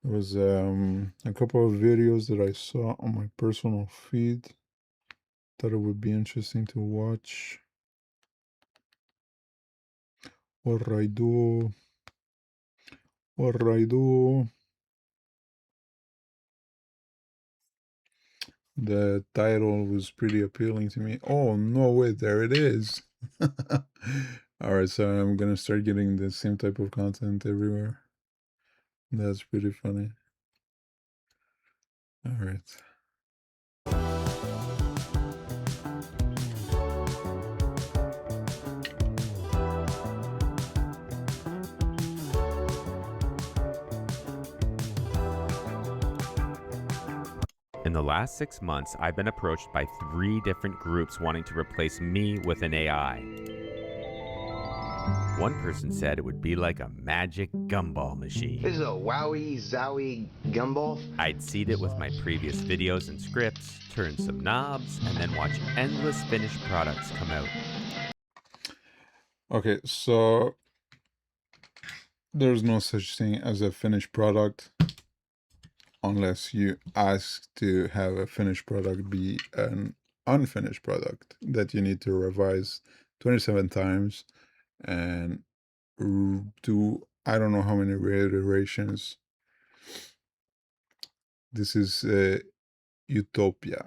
There was a couple of videos that I saw on my personal feed. Thought it would be interesting to watch. Alright, do. Alright, do. The title was pretty appealing to me. Oh, no way, there it is. Alright, so I'm gonna start getting the same type of content everywhere. That's pretty funny. Alright. In the last 6 months, I've been approached by 3 different groups wanting to replace me with an AI. One person said it would be like a magic gumball machine. This is a wowie zowie gumball. I'd seed it with my previous videos and scripts, turn some knobs, and then watch endless finished products come out. Okay, so there's no such thing as a finished product unless you ask to have a finished product be an unfinished product that you need to revise 27 times and do I don't know how many reiterations. This is utopia.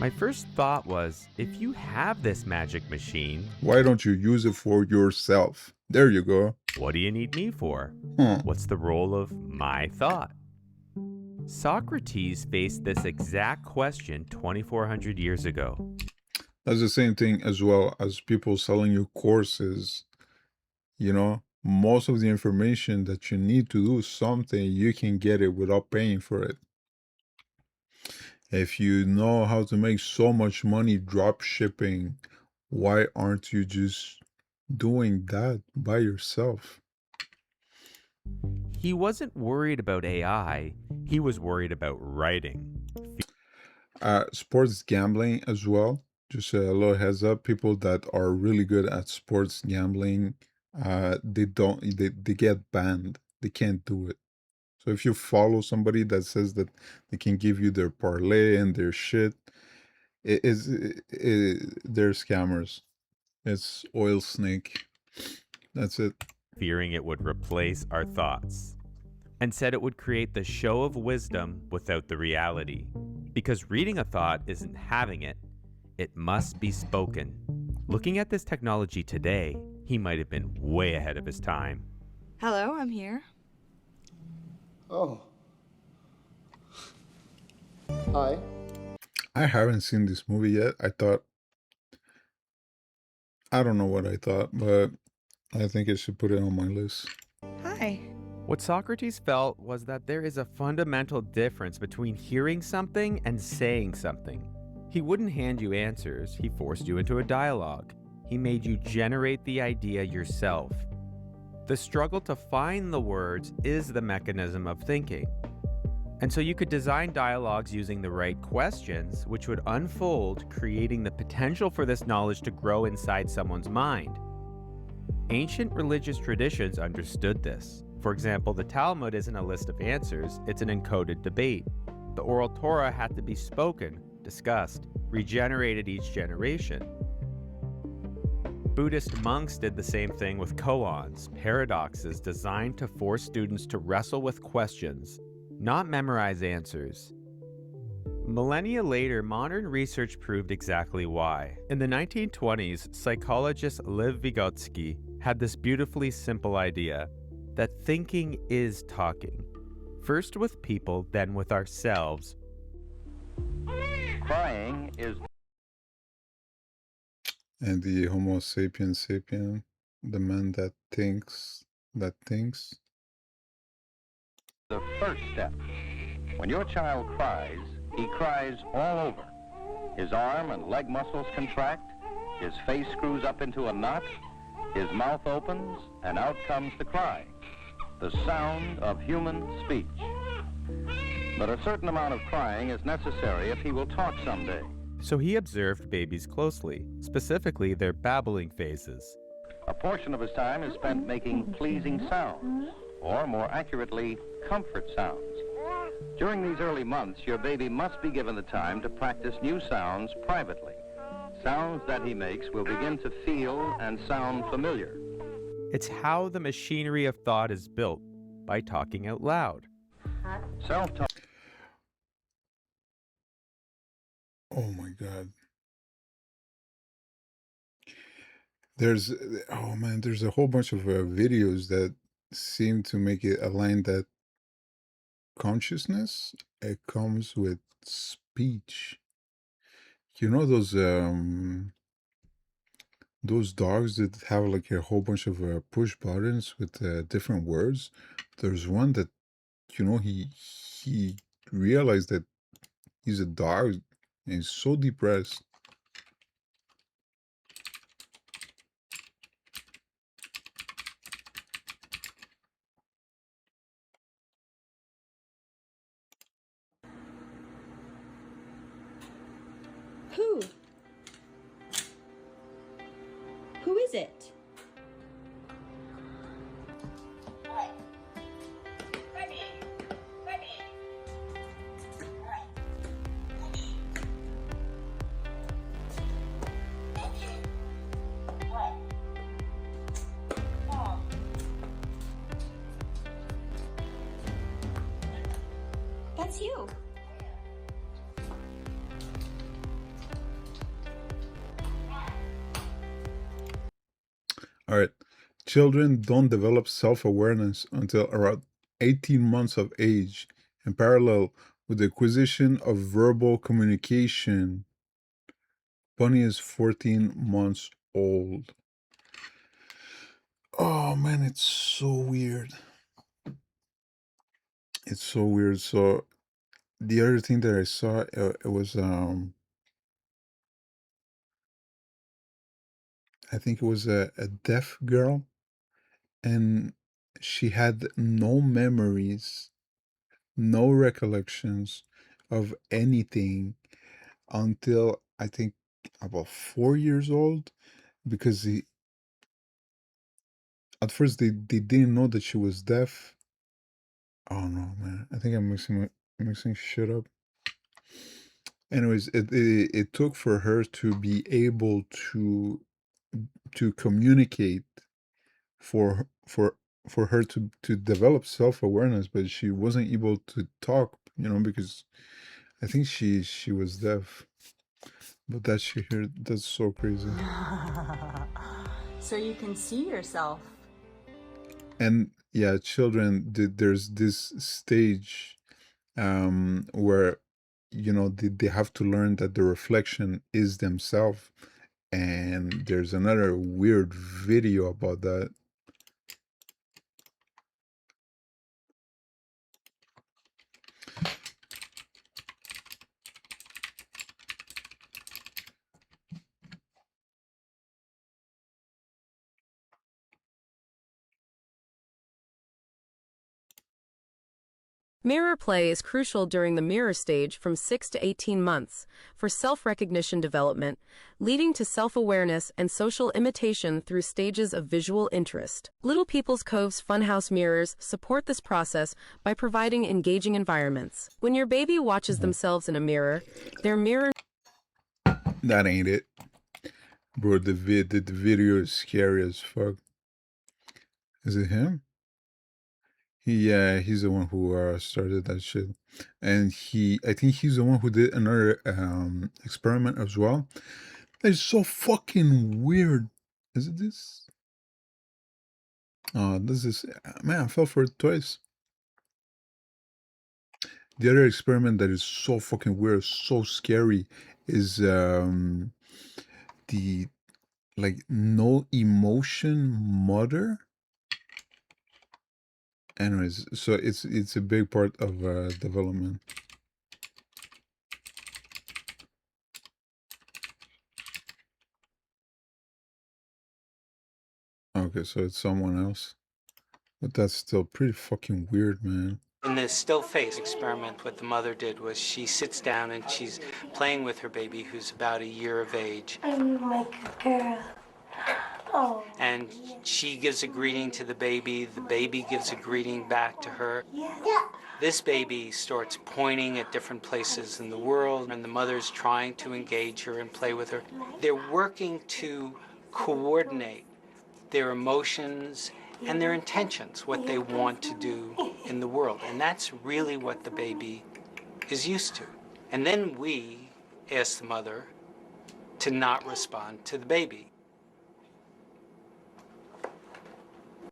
My first thought was, if you have this magic machine, why don't you use it for yourself? There you go. What do you need me for? Huh. What's the role of my thought? Socrates faced this exact question 2,400 years ago. That's the same thing as well as people selling you courses. You know, most of the information that you need to do something, you can get it without paying for it. If you know how to make so much money drop shipping, why aren't you just doing that by yourself? He wasn't worried about AI, he was worried about writing. Sports gambling as well. Just a little heads up, people that are really good at sports gambling, they get banned. They can't do it. So if you follow somebody that says that they can give you their parlay and their shit, they're scammers. It's oil snake. That's it. Fearing it would replace our thoughts, and said it would create the show of wisdom without the reality. Because reading a thought isn't having it, it must be spoken. Looking at this technology today, he might have been way ahead of his time. Hello, I'm here. Oh. Hi. I haven't seen this movie yet. I don't know what I thought, but I think I should put it on my list. Hi. What Socrates felt was that there is a fundamental difference between hearing something and saying something. He wouldn't hand you answers, he forced you into a dialogue. He made you generate the idea yourself. The struggle to find the words is the mechanism of thinking. And so you could design dialogues using the right questions, which would unfold, creating the potential for this knowledge to grow inside someone's mind. Ancient religious traditions understood this. For example, the Talmud isn't a list of answers, it's an encoded debate. The oral Torah had to be spoken, discussed, regenerated each generation. Buddhist monks did the same thing with koans, paradoxes designed to force students to wrestle with questions, not memorize answers. Millennia later, modern research proved exactly why. In the 1920s, psychologist Lev Vygotsky had this beautifully simple idea that thinking is talking, first with people, then with ourselves. Crying is And the Homo sapiens sapien, the man that thinks. the first step. When your child cries, he cries all over. His arm and leg muscles contract, his face screws up into a knot, his mouth opens, and out comes the cry, the sound of human speech. But a certain amount of crying is necessary if he will talk someday. So he observed babies closely, specifically their babbling phases. A portion of his time is spent making pleasing sounds. or more accurately, comfort sounds. During these early months, your baby must be given the time to practice new sounds privately. Sounds that he makes will begin to feel and sound familiar. It's how the machinery of thought is built, by talking out loud. Self-talk. Oh my God. There's, oh man, there's a whole bunch of videos that seem to make it align that consciousness, it comes with speech. You know those dogs that have like a whole bunch of push buttons with different words. There's one that, you know, he realized that he's a dog and he's so depressed. Who? Who is it? That's you. All right. Children don't develop self-awareness until around 18 months of age, in parallel with the acquisition of verbal communication. Bunny is 14 months old. Oh man, it's so weird. It's so weird. So the other thing that I saw, it was I think it was a deaf girl, and she had no memories, no recollections of anything until I think about 4 years old, because at first they didn't know that she was deaf. Oh no, man! I think I'm mixing shit up. Anyways, it took for her to be able to communicate, for for her to develop self-awareness, but she wasn't able to talk, you know, because I think she was deaf. But that she heard, that's so crazy. So you can see yourself. And yeah, children, there's this stage where, you know, they have to learn that the reflection is themselves. And there's another weird video about that. Mirror play is crucial during the mirror stage from 6 to 18 months for self-recognition development, leading to self-awareness and social imitation through stages of visual interest. Little People's Cove's Funhouse mirrors support this process by providing engaging environments. When your baby watches themselves in a mirror, their mirror... That ain't it. Bro, the video is scary as fuck. Is it him? Yeah, he's the one who started that shit. And I think he's the one who did another experiment as well. It's so fucking weird. Is it this? Oh, this is, man, I fell for it twice. The other experiment that is so fucking weird, so scary, is the like no emotion mother. Anyways, so it's a big part of development. Okay, so it's someone else. But that's still pretty fucking weird, man. In the still face experiment, what the mother did was she sits down and she's playing with her baby who's about a year of age. I'm like a girl. And she gives a greeting to the baby gives a greeting back to her. This baby starts pointing at different places in the world, and the mother's trying to engage her and play with her. They're working to coordinate their emotions and their intentions, what they want to do in the world. And that's really what the baby is used to. And then we ask the mother to not respond to the baby.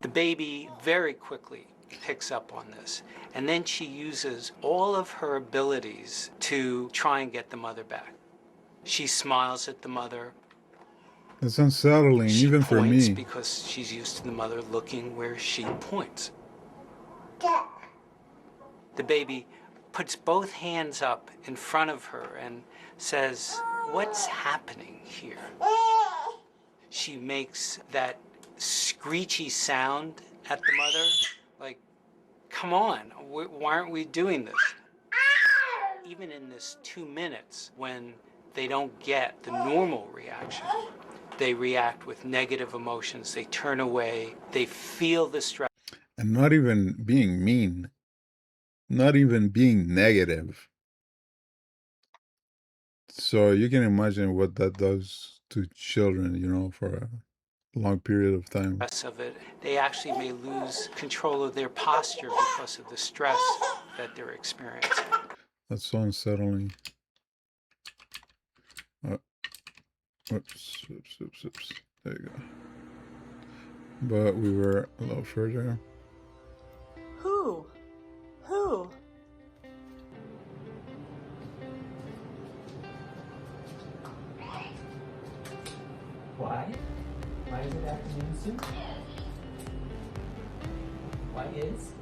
The baby very quickly picks up on this. And then she uses all of her abilities to try and get the mother back. She smiles at the mother. It's unsettling, She even for points me. because she's used to the mother looking where she points. The baby puts both hands up in front of her and says, "What's happening here?" She makes that screechy sound at the mother, like, "Come on, why aren't we doing this?" Even in this 2 minutes, when they don't get the normal reaction, they react with negative emotions, they turn away, they feel the stress. And not even being mean, not even being negative. So you can imagine what that does to children, you know, for a long period of time. Of it, they actually may lose control of their posture because of the stress that they're experiencing. That's so unsettling. Oops. There you go. But we were a little further. Who? Why? Why is it afternoon soon? Why is?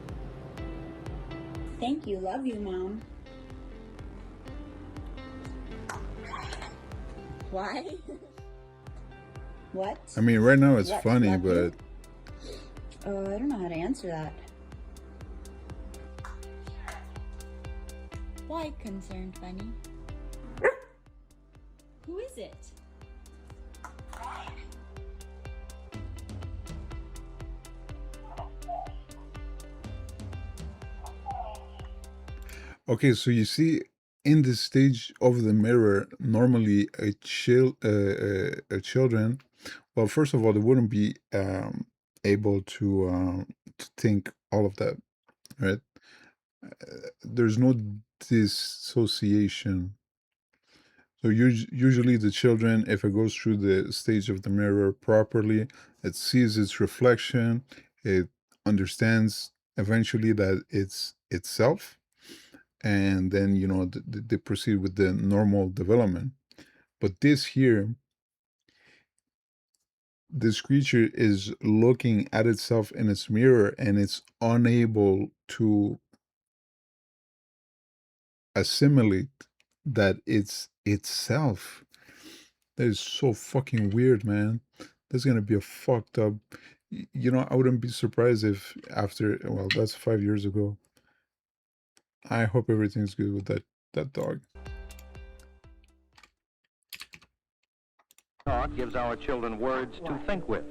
Thank you. Love you, Mom. Why? What? I mean, right now it's What, funny, love but you? Oh, I don't know how to answer that. Why concerned, Bunny? Who is it? okay. So you see, in this stage of the mirror, normally children, well, first of all, they wouldn't be able to think all of that, right? There's no dissociation. So usually the children, if it goes through the stage of the mirror properly, it sees its reflection, it understands eventually that it's itself, and then you know they proceed with the normal development. But this creature is looking at itself in its mirror, and it's unable to assimilate that it's itself. That is so fucking weird, man. That's gonna be a fucked up. You know, I wouldn't be surprised if after, well, that's 5 years ago. I hope everything's good with that dog. Talk gives our children words to think with.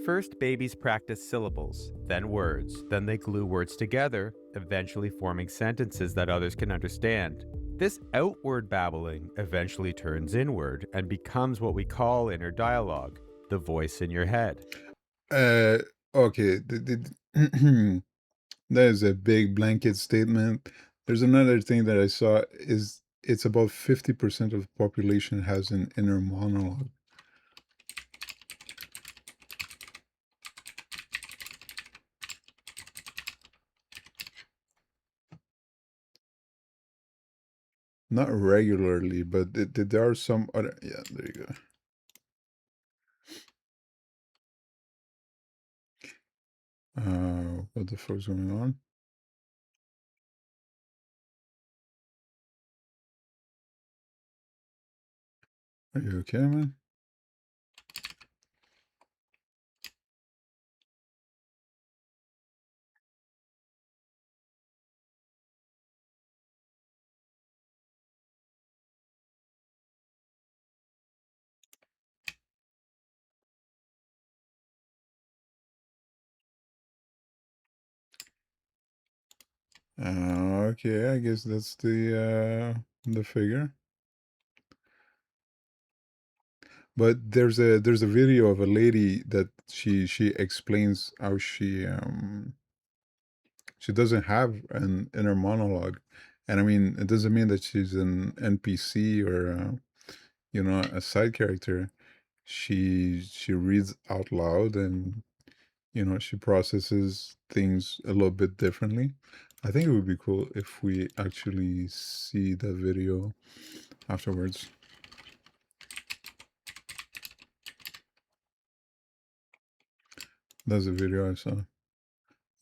First, babies practice syllables, then words, then they glue words together, eventually forming sentences that others can understand. This outward babbling eventually turns inward and becomes what we call inner dialogue, the voice in your head. Okay, that is a big blanket statement. There's another thing that I saw is it's about 50% of the population has an inner monologue. Not regularly, but there are some other. Yeah, there you go. What the fuck's going on? Are you okay, man? Okay, I guess that's the figure. But there's a video of a lady that she explains how she doesn't have an inner monologue, and I mean it doesn't mean that she's an NPC or a side character. She reads out loud, and she processes things a little bit differently. I think it would be cool if we actually see the video afterwards. That's a video I saw.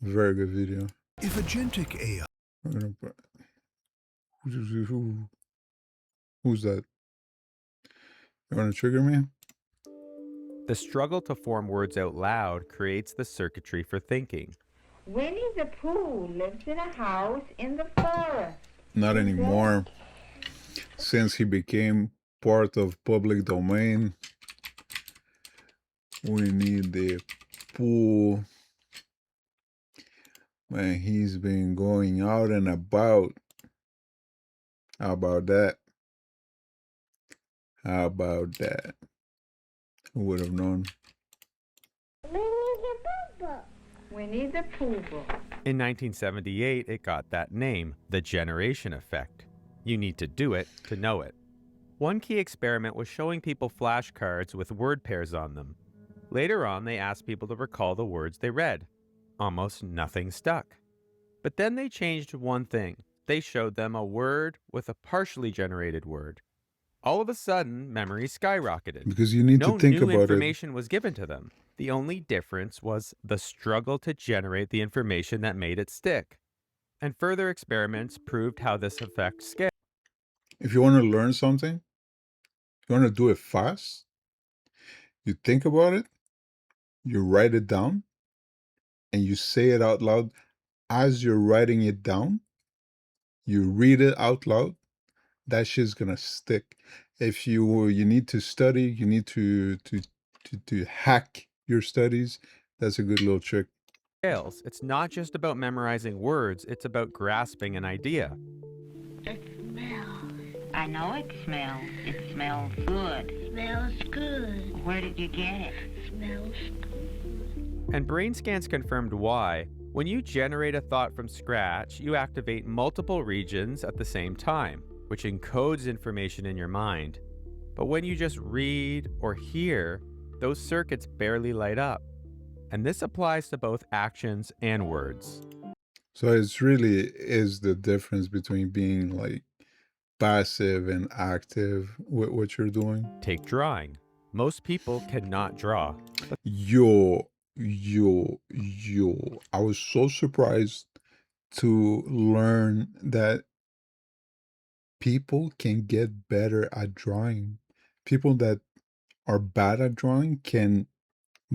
Very good video. If agentic AI. We're gonna put, who's that? You want to trigger me? The struggle to form words out loud creates the circuitry for thinking. Winnie the Pooh lives in a house in the forest. Not anymore. Since he became part of public domain, Winnie the Pooh. Man, he's been going out and about. How about that? How about that? Who would have known? Winnie the Pooh. In 1978, it got that name, the generation effect. You need to do it to know it. One key experiment was showing people flashcards with word pairs on them. Later on, they asked people to recall the words they read. Almost nothing stuck. But then they changed one thing. They showed them a word with a partially generated word. All of a sudden, memory skyrocketed. Because you need to think No new about information was given to them. The only difference was the struggle to generate the information that made it stick. And further experiments proved how this effect scales. If you want to learn something, you want to do it fast, you think about it, you write it down, and you say it out loud. As you're writing it down, you read it out loud, that shit's gonna stick. If you need to study, you need to hack your studies, that's a good little trick. It's not just about memorizing words, it's about grasping an idea. It smells. I know it smells. It smells good. Smells good. Where did you get it? Smells good. And brain scans confirmed why. When you generate a thought from scratch, you activate multiple regions at the same time, which encodes information in your mind. But when you just read or hear, those circuits barely light up. And this applies to both actions and words. So it's really is the difference between being like passive and active with what you're doing. Take drawing. Most people cannot draw. Yo, I was so surprised to learn that people can get better at drawing. People that are bad at drawing can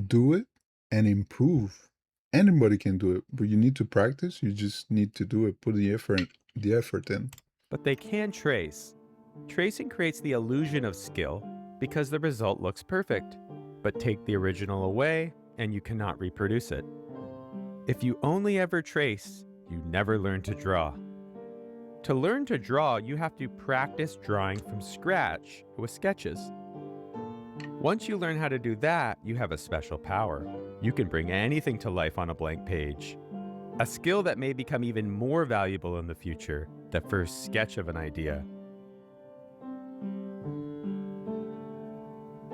do it and improve. Anybody can do it, but you need to practice. You just need to do it. Put the effort in. But they can trace. Tracing creates the illusion of skill because the result looks perfect. But take the original away and you cannot reproduce it. If you only ever trace, you never learn to draw. To learn to draw, you have to practice drawing from scratch with sketches. Once you learn how to do that, you have a special power. You can bring anything to life on a blank page. A skill that may become even more valuable in the future, the first sketch of an idea.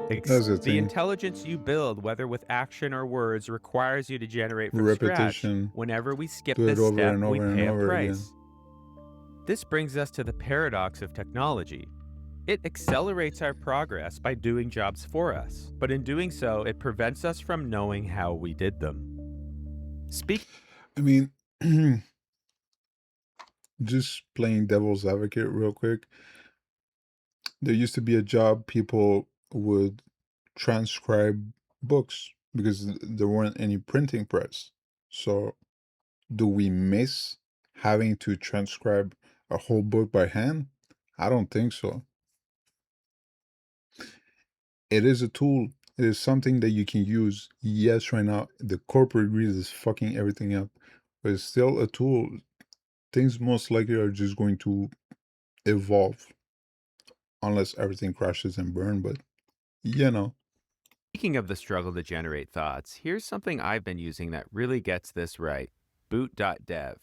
The intelligence you build, whether with action or words, requires you to generate from scratch. Whenever we skip this step, we pay a price. This brings us to the paradox of technology. It accelerates our progress by doing jobs for us, but in doing so, it prevents us from knowing how we did them. I mean, just playing devil's advocate real quick. There used to be a job people would transcribe books because there weren't any printing press. So do we miss having to transcribe a whole book by hand? I don't think so. It is a tool. It is something that you can use. Yes, right now, the corporate greed is fucking everything up, but it's still a tool. things most likely are just going to evolve unless everything crashes and burn. But you know, Speaking of the struggle to generate thoughts, here's something I've been using that really gets this right: boot.dev.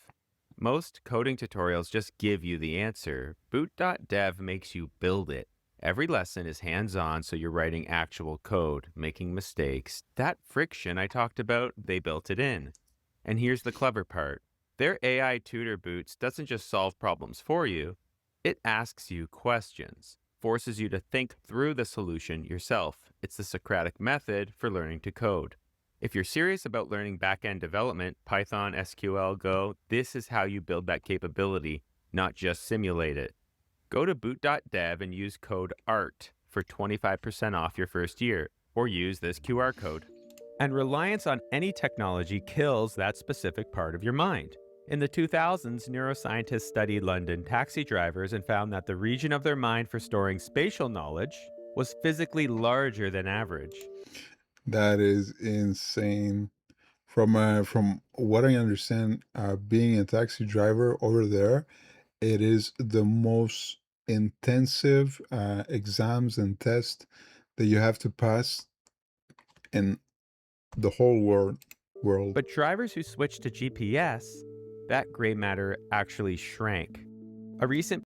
Most coding tutorials just give you the answer. Boot.dev makes you build it. Every lesson is hands on, so you're writing actual code, making mistakes. That friction I talked about, they built it in. And here's the clever part: their AI tutor boots doesn't just solve problems for you, it asks you questions, forces you to think through the solution yourself. It's the Socratic method for learning to code. If you're serious about learning back-end development, Python, SQL, Go, this is how you build that capability, not just simulate it. Go to boot.dev and use code ART for 25% off your first year, or use this QR code. And reliance on any technology kills that specific part of your mind. In the 2000s, neuroscientists studied London taxi drivers and found that the region of their mind for storing spatial knowledge was physically larger than average. that is insane. From what I understand, being a taxi driver over there, it is the most intensive exams and tests that you have to pass in the whole world. But drivers who switched to GPS, that gray matter actually shrank. A recent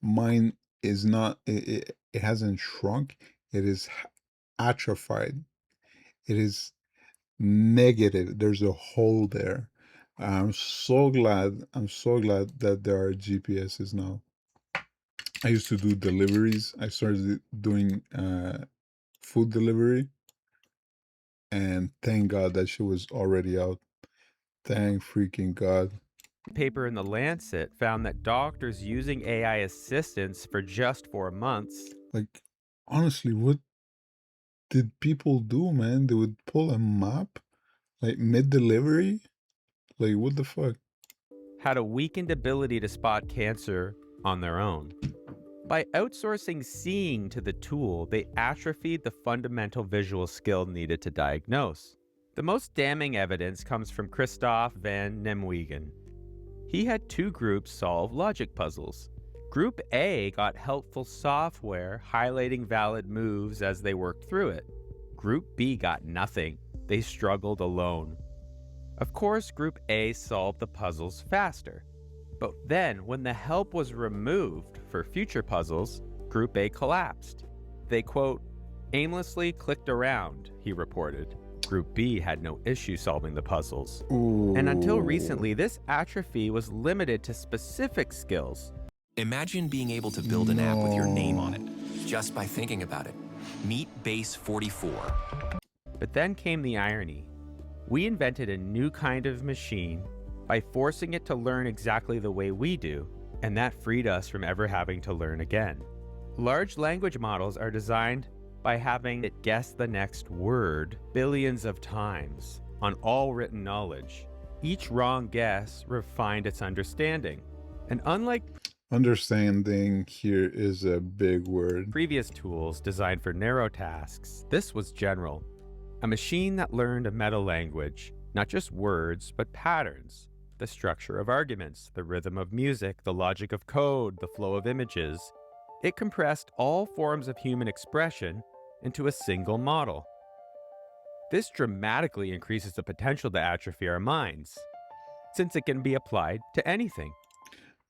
Mine is not. It hasn't shrunk. It is atrophied. It is negative. There's a hole there. I'm so glad. I'm so glad that there are GPSs now. I used to do deliveries. I started doing food delivery, and thank God that shit was already out. Thank freaking God. paper in The Lancet found that doctors using AI assistants for just 4 months. Like, honestly, what did people do, man? They would pull a map like mid delivery. Like, what the fuck? Had a weakened ability to spot cancer on their own. By outsourcing seeing to the tool, they atrophied the fundamental visual skill needed to diagnose. The most damning evidence comes from Christoph van Nimwegen. He had two groups solve logic puzzles. Group A got helpful software highlighting valid moves as they worked through it. Group B got nothing. They struggled alone. Of course, Group A solved the puzzles faster. But then, when the help was removed for future puzzles, Group A collapsed. They, quote, aimlessly clicked around, he reported. Group B had no issue solving the puzzles. Ooh. And until recently, this atrophy was limited to specific skills. Imagine being able to build an app with your name on it, just by thinking about it. Meet Base 44. But then came the irony. We invented a new kind of machine by forcing it to learn exactly the way we do, and that freed us from ever having to learn again. Large language models are designed by having it guess the next word billions of times on all written knowledge. Each wrong guess refined its understanding. And unlike understanding here is a big word. Previous tools designed for narrow tasks, this was general. A machine that learned a meta language, not just words, but patterns, the structure of arguments, the rhythm of music, the logic of code, the flow of images. It compressed all forms of human expression into a single model. This dramatically increases the potential to atrophy our minds, since it can be applied to anything.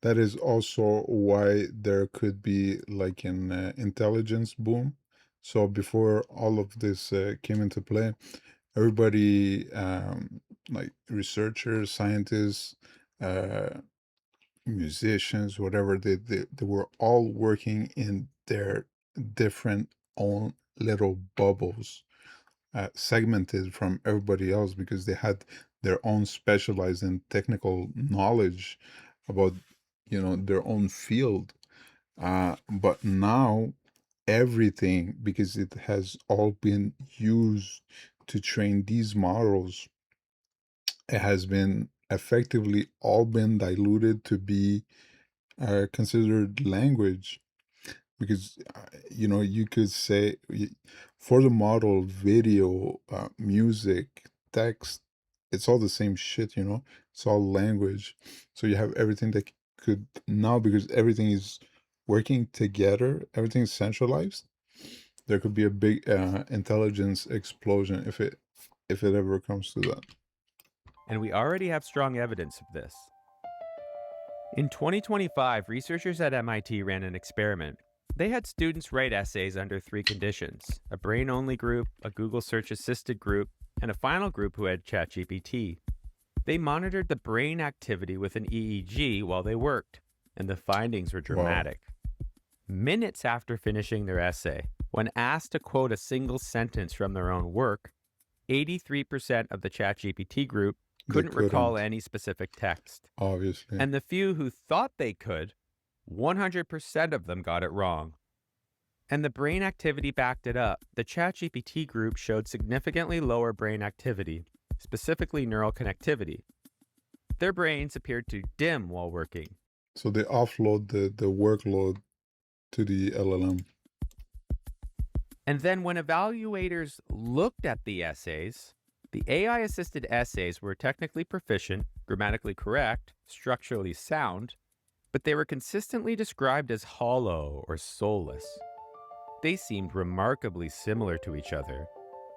That is also why there could be like an intelligence boom. So before all of this came into play, everybody, like researchers, scientists, musicians, whatever, they were all working in their different own little bubbles, segmented from everybody else because they had their own specialized and technical knowledge about, their own field. But now everything, because it has all been used to train these models, it has been effectively all been diluted to be considered language. Because you could say for the model, video, music, text, it's all the same shit, you know? It's all language. So you have everything that could now, because everything is working together, everything is centralized. There could be a big intelligence explosion if it ever comes to that. And we already have strong evidence of this. In 2025, researchers at MIT ran an experiment. They had students write essays under 3 conditions: a brain-only group, a Google search-assisted group, and a final group who had ChatGPT. They monitored the brain activity with an EEG while they worked, and the findings were dramatic. Wow. Minutes after finishing their essay, when asked to quote a single sentence from their own work, 83% of the ChatGPT group couldn't recall any specific text. Obviously. And the few who thought they could, 100% of them got it wrong. And the brain activity backed it up. The ChatGPT group showed significantly lower brain activity, specifically neural connectivity. Their brains appeared to dim while working. So they offload the workload to the LLM. And then when evaluators looked at the essays, the AI-assisted essays were technically proficient, grammatically correct, structurally sound, but they were consistently described as hollow or soulless. They seemed remarkably similar to each other.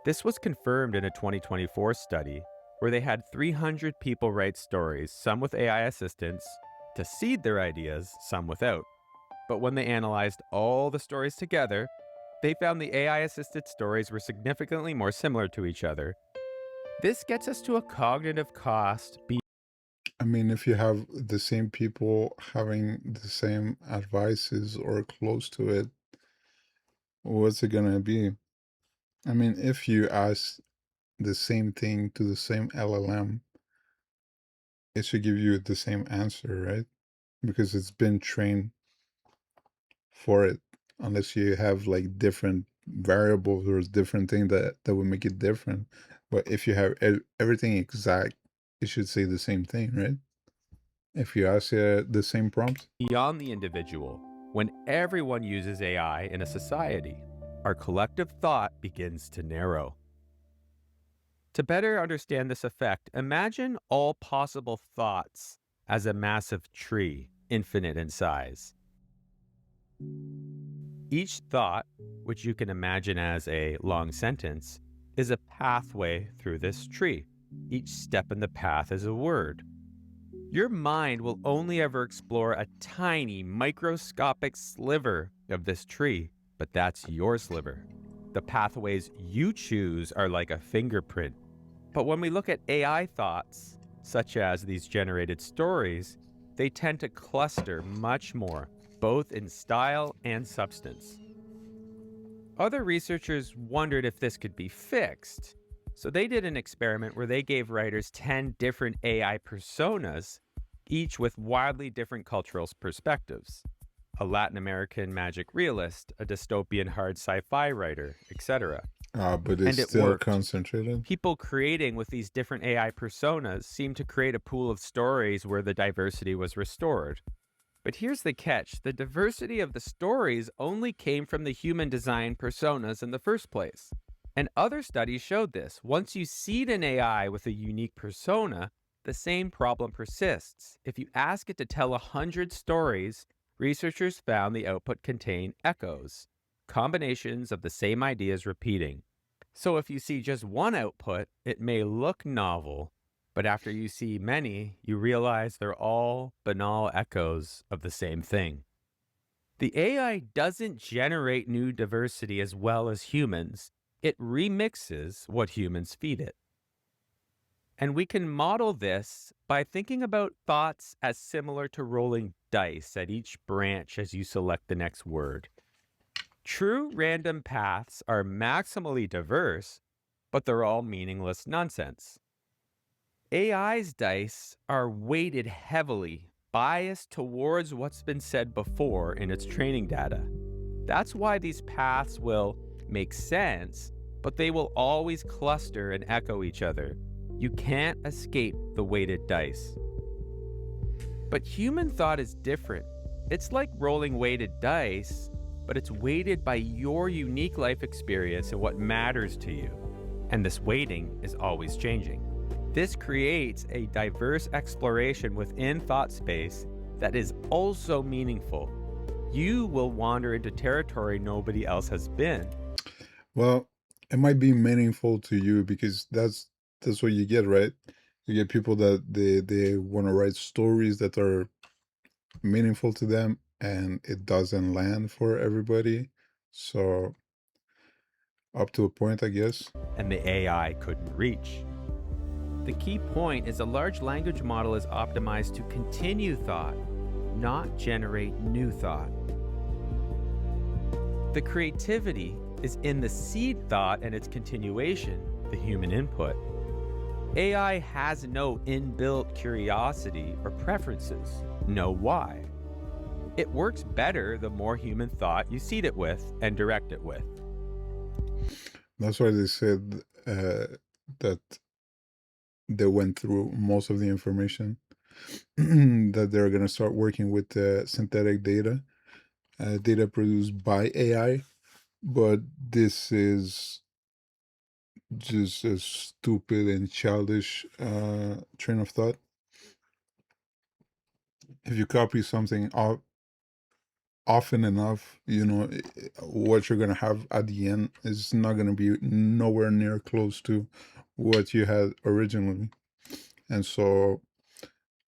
This was confirmed in a 2024 study where they had 300 people write stories, some with AI assistants, to seed their ideas, some without. But when they analyzed all the stories together, they found the AI-assisted stories were significantly more similar to each other. This gets us to a cognitive cost. I mean, if you have the same people having the same advices or close to it, what's it gonna be? I mean, if you ask the same thing to the same LLM, it should give you the same answer, right? Because it's been trained for it, unless you have like different variables or different thing that would make it different. But if you have everything exact, it should say the same thing, right? If you ask the same prompt. Beyond the individual, when everyone uses AI in a society, our collective thought begins to narrow. To better understand this effect, imagine all possible thoughts as a massive tree, infinite in size. Each thought, which you can imagine as a long sentence, is a pathway through this tree. Each step in the path is a word. Your mind will only ever explore a tiny, microscopic sliver of this tree, but that's your sliver. The pathways you choose are like a fingerprint. But when we look at AI thoughts, such as these generated stories, they tend to cluster much more, both in style and substance. Other researchers wondered if this could be fixed. So they did an experiment where they gave writers 10 different AI personas, each with wildly different cultural perspectives. A Latin American magic realist, a dystopian hard sci-fi writer, etc. But it's still concentrated. People creating with these different AI personas seemed to create a pool of stories where the diversity was restored. But here's the catch. The diversity of the stories only came from the human design personas in the first place. And other studies showed this. Once you seed an AI with a unique persona, the same problem persists. If you ask it to tell 100 stories, researchers found the output contained echoes, combinations of the same ideas repeating. So if you see just one output, it may look novel, but after you see many, you realize they're all banal echoes of the same thing. The AI doesn't generate new diversity as well as humans. It remixes what humans feed it. And we can model this by thinking about thoughts as similar to rolling dice at each branch as you select the next word. True random paths are maximally diverse, but they're all meaningless nonsense. AI's dice are weighted heavily, biased towards what's been said before in its training data. That's why these paths will make sense, but they will always cluster and echo each other. You can't escape the weighted dice. But human thought is different. It's like rolling weighted dice, but it's weighted by your unique life experience and what matters to you. And this weighting is always changing. This creates a diverse exploration within thought space that is also meaningful. You will wander into territory nobody else has been. Well, it might be meaningful to you because that's what you get, right? You get people that they want to write stories that are meaningful to them, and it doesn't land for everybody. So up to a point, I guess. And the AI couldn't reach. The key point is a large language model is optimized to continue thought, not generate new thought. The creativity is in the seed thought and its continuation, the human input. AI has no inbuilt curiosity or preferences, no why. It works better the more human thought you seed it with and direct it with. That's why they said that they went through most of the information, that they're going to start working with synthetic data, data produced by AI. But this is just a stupid and childish train of thought. If you copy something often enough, you know what you're gonna have at the end is not gonna be nowhere near close to what you had originally. And so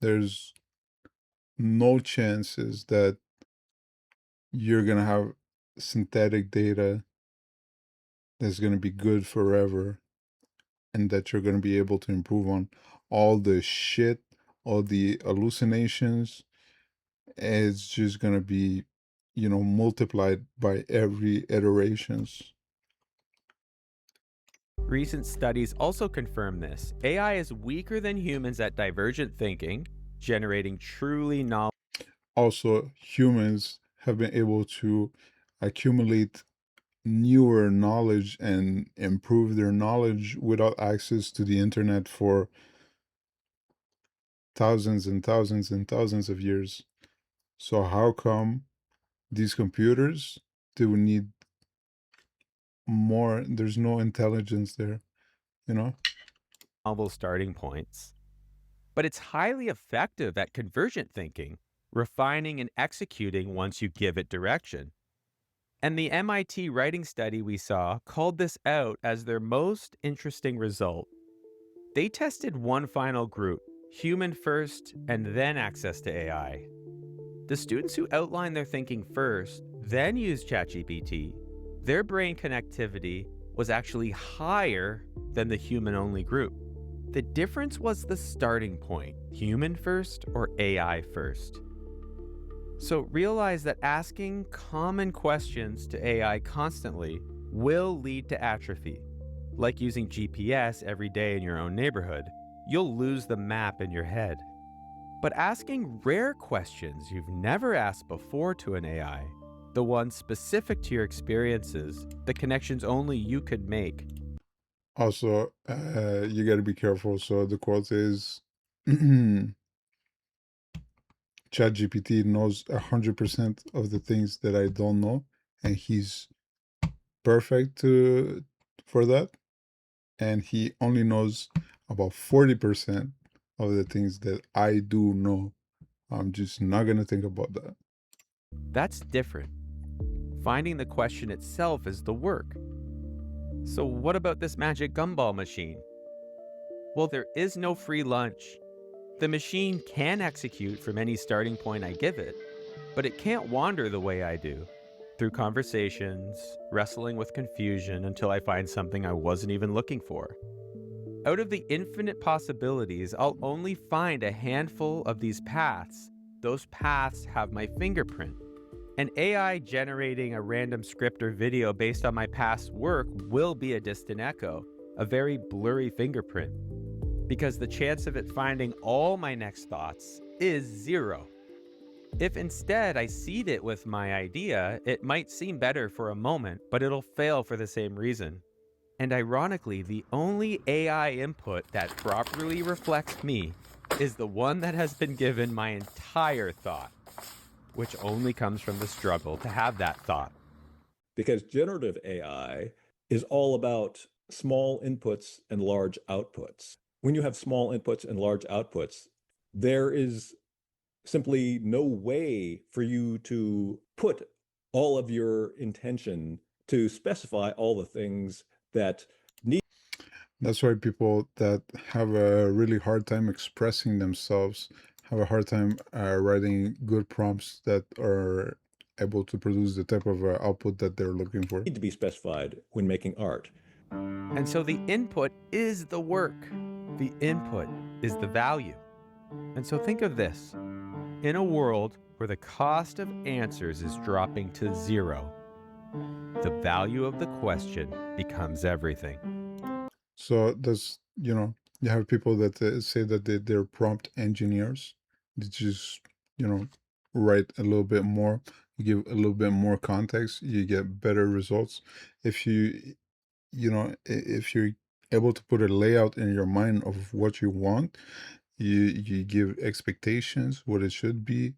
there's no chances that you're gonna have synthetic data that's gonna be good forever, and that you're gonna be able to improve on all the shit, all the hallucinations. It's just gonna be, multiplied by every iterations. Recent studies also confirm this. AI is weaker than humans at divergent thinking, generating truly knowledge. Also, humans have been able to accumulate newer knowledge and improve their knowledge without access to the internet for thousands and thousands and thousands of years. So how come these computers, they would need more? There's no intelligence there, you know? Novel starting points. But it's highly effective at convergent thinking, refining and executing once you give it direction. And the MIT writing study we saw called this out as their most interesting result. They tested one final group, human first and then access to AI. The students who outlined their thinking first, then used ChatGPT, their brain connectivity was actually higher than the human-only group. The difference was the starting point, human first or AI first. So realize that asking common questions to AI constantly will lead to atrophy. Like using GPS every day in your own neighborhood, you'll lose the map in your head. But asking rare questions you've never asked before to an AI, the ones specific to your experiences, the connections only you could make. Also, you got to be careful. So the quote is, ChatGPT knows 100% of the things that I don't know, and he's perfect for that. And he only knows about 40% of the things that I do know. I'm just not gonna think about that. That's different. Finding the question itself is the work. So what about this magic gumball machine? Well, there is no free lunch. The machine can execute from any starting point I give it, but it can't wander the way I do, through conversations, wrestling with confusion until I find something I wasn't even looking for. Out of the infinite possibilities, I'll only find a handful of these paths. Those paths have my fingerprint. An AI generating a random script or video based on my past work will be a distant echo, a very blurry fingerprint, because the chance of it finding all my next thoughts is 0. If instead I seed it with my idea, it might seem better for a moment, but it'll fail for the same reason. And ironically, the only AI input that properly reflects me is the one that has been given my entire thought, which only comes from the struggle to have that thought. Because generative AI is all about small inputs and large outputs. when you have small inputs and large outputs, there is simply no way for you to put all of your intention to specify all the things that need. That's why people that have a really hard time expressing themselves have a hard time writing good prompts that are able to produce the type of output that they're looking for. Need to be specified when making art. And so the input is the work. The input is the value. And so think of this. In a world where the cost of answers is dropping to zero, the value of the question becomes everything. So there's, you have people that say that they're prompt engineers. They just, write a little bit more, you give a little bit more context, you get better results. If if you're able to put a layout in your mind of what you want, you give expectations, what it should be,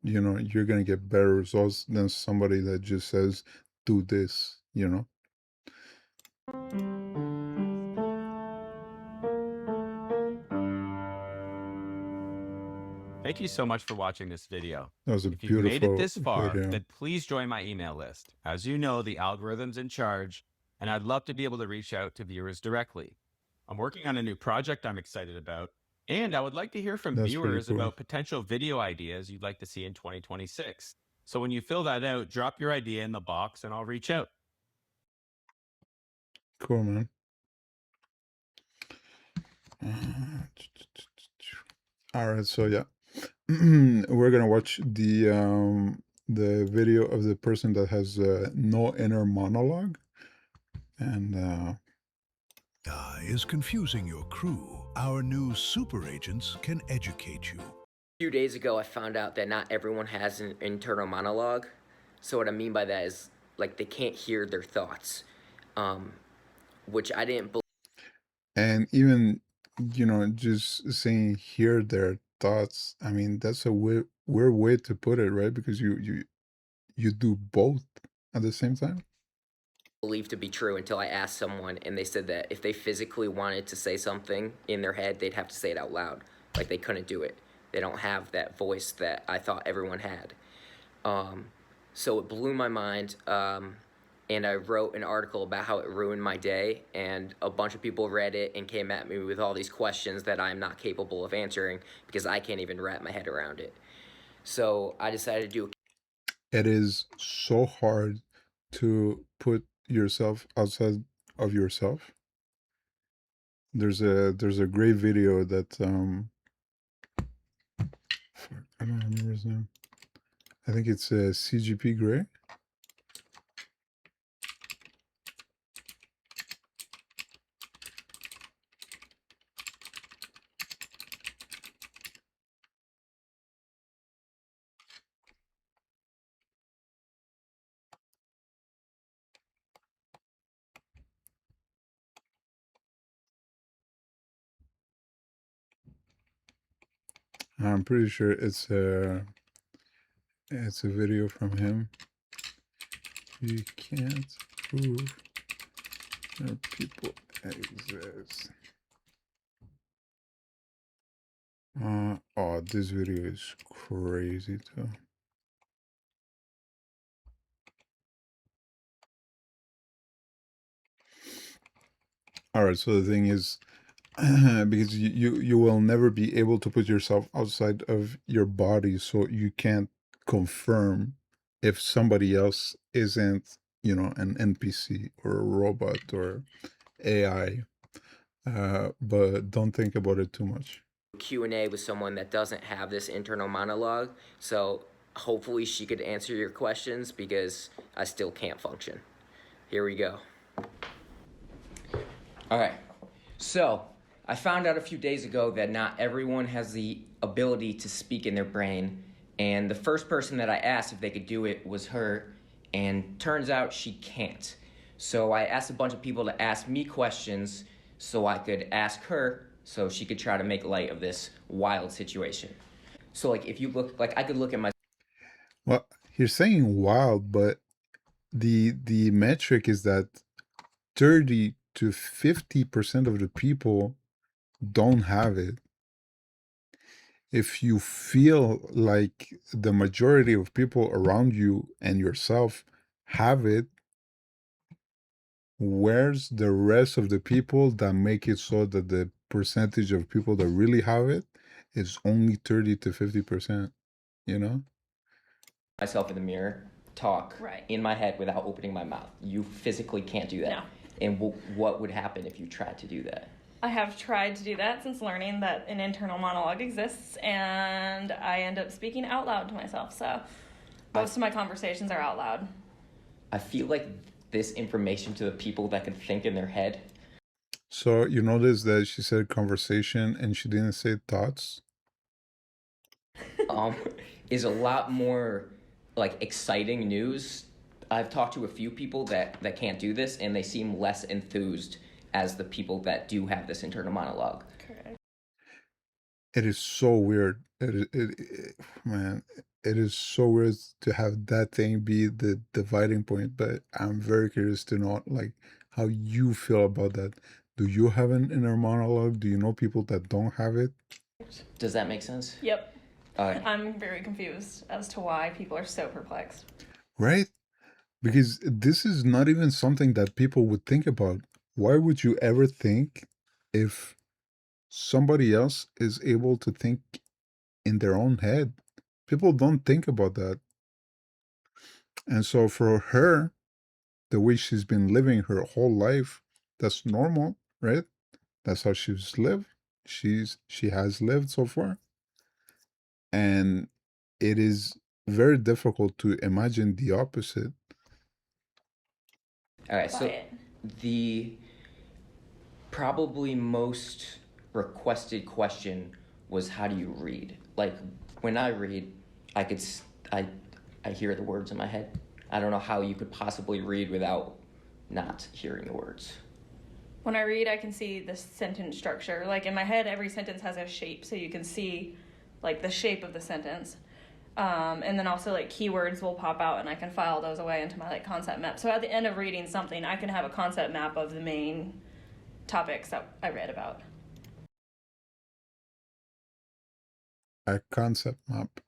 you're going to get better results than somebody that just says, do this. Thank you so much for watching this video. That was a If you've made it beautiful this far, video. then please join my email list. As you know, the algorithm's in charge, and I'd love to be able to reach out to viewers directly. I'm working on a new project I'm excited about, and I would like to hear from That's pretty viewers cool. about potential video ideas you'd like to see in 2026. So when you fill that out, drop your idea in the box and I'll reach out. Cool, man. All right, so yeah, we're gonna watch the video of the person that has no inner monologue, and is confusing your crew. Our new super agents can educate you. A few days ago, I found out that not everyone has an internal monologue. So what I mean by that is, like, they can't hear their thoughts, which I didn't believe. and even just saying hear their thoughts. I mean, that's a weird way to put it, right? Because you do both at the same time. Believed to be true until I asked someone, and they said that if they physically wanted to say something in their head, they'd have to say it out loud. Like, they couldn't do it. They don't have that voice that I thought everyone had. So it blew my mind, and I wrote an article about how it ruined my day, and a bunch of people read it and came at me with all these questions that I'm not capable of answering because I can't even wrap my head around it. So I decided to do. It is so hard to put yourself outside of yourself. There's a great video that I don't remember his name. I think it's CGP Grey. I'm pretty sure it's a video from him. You can't prove that people exist. Oh, this video is crazy too. All right, so the thing is, because you will never be able to put yourself outside of your body, so you can't confirm if somebody else isn't, an NPC or a robot or AI. But don't think about it too much. Q&A with someone that doesn't have this internal monologue, so hopefully she could answer your questions because I still can't function. Here we go. All right, so I found out a few days ago that not everyone has the ability to speak in their brain, and the first person that I asked if they could do it was her, and turns out she can't. So I asked a bunch of people to ask me questions so I could ask her so she could try to make light of this wild situation. So, like, if you look, like, I could look at my... Well, you're saying wild, but the metric is that 30 to 50% of the people don't have it, if you feel like the majority of people around you and yourself have it, where's the rest of the people that make it so that the percentage of people that really have it is only 30 to 50%, you know? Myself in the mirror, talk Right. in my head without opening my mouth. You physically can't do that. No. And what would happen if you tried to do that? I have tried to do that since learning that an internal monologue exists, and I end up speaking out loud to myself. So most of my conversations are out loud. I feel like this information to the people that can think in their head. So you notice that she said conversation and she didn't say thoughts? Is a lot more like exciting news. I've talked to a few people that can't do this, and they seem less enthused as the people that do have this internal monologue. Correct. It is so weird. Man, it is so weird to have that thing be the dividing point, but I'm very curious to know like how you feel about that. Do you have an inner monologue? Do you know people that don't have it? Does that make sense? Yep. I'm very confused as to why people are so perplexed. Right? Because this is not even something that people would think about. Why would you ever think if somebody else is able to think in their own head? People don't think about that. And so for her, the way she's been living her whole life, that's normal, right? That's how she's lived. She has lived so far. And it is very difficult to imagine the opposite. All right, so the probably most requested question was, how do you read? Like, when I read, I hear the words in my head. I don't know how you could possibly read without not hearing the words. When I read, I can see the sentence structure. Like in my head, every sentence has a shape, so you can see like the shape of the sentence. And then also like keywords will pop out, and I can file those away into my like concept map. So at the end of reading something, I can have a concept map of the main topics that I read about. A concept map.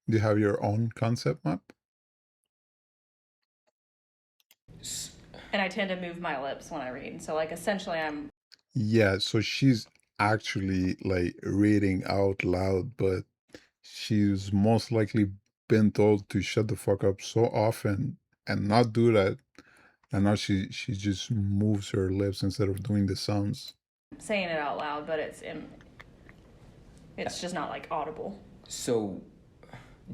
Do you have your own concept map? And I tend to move my lips when I read. So like essentially I'm... Yeah, so she's actually like reading out loud, but she's most likely been told to shut the fuck up so often and not do that. And now she just moves her lips instead of doing the sounds. saying it out loud, but it's just not like audible. So,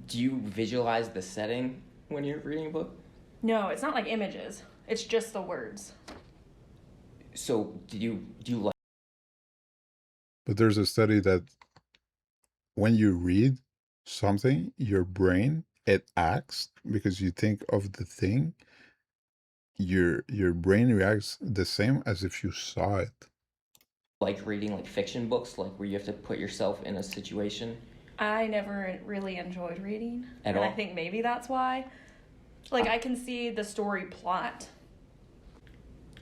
do you visualize the setting when you're reading a book? No, it's not like images. It's just the words. So, do you like... But there's a study that when you read something, your brain, it acts because you think of the thing. Your brain reacts the same as if you saw it. Like reading like fiction books, like where you have to put yourself in a situation? I never really enjoyed reading. At all? I think maybe that's why. Like I can see the story plot.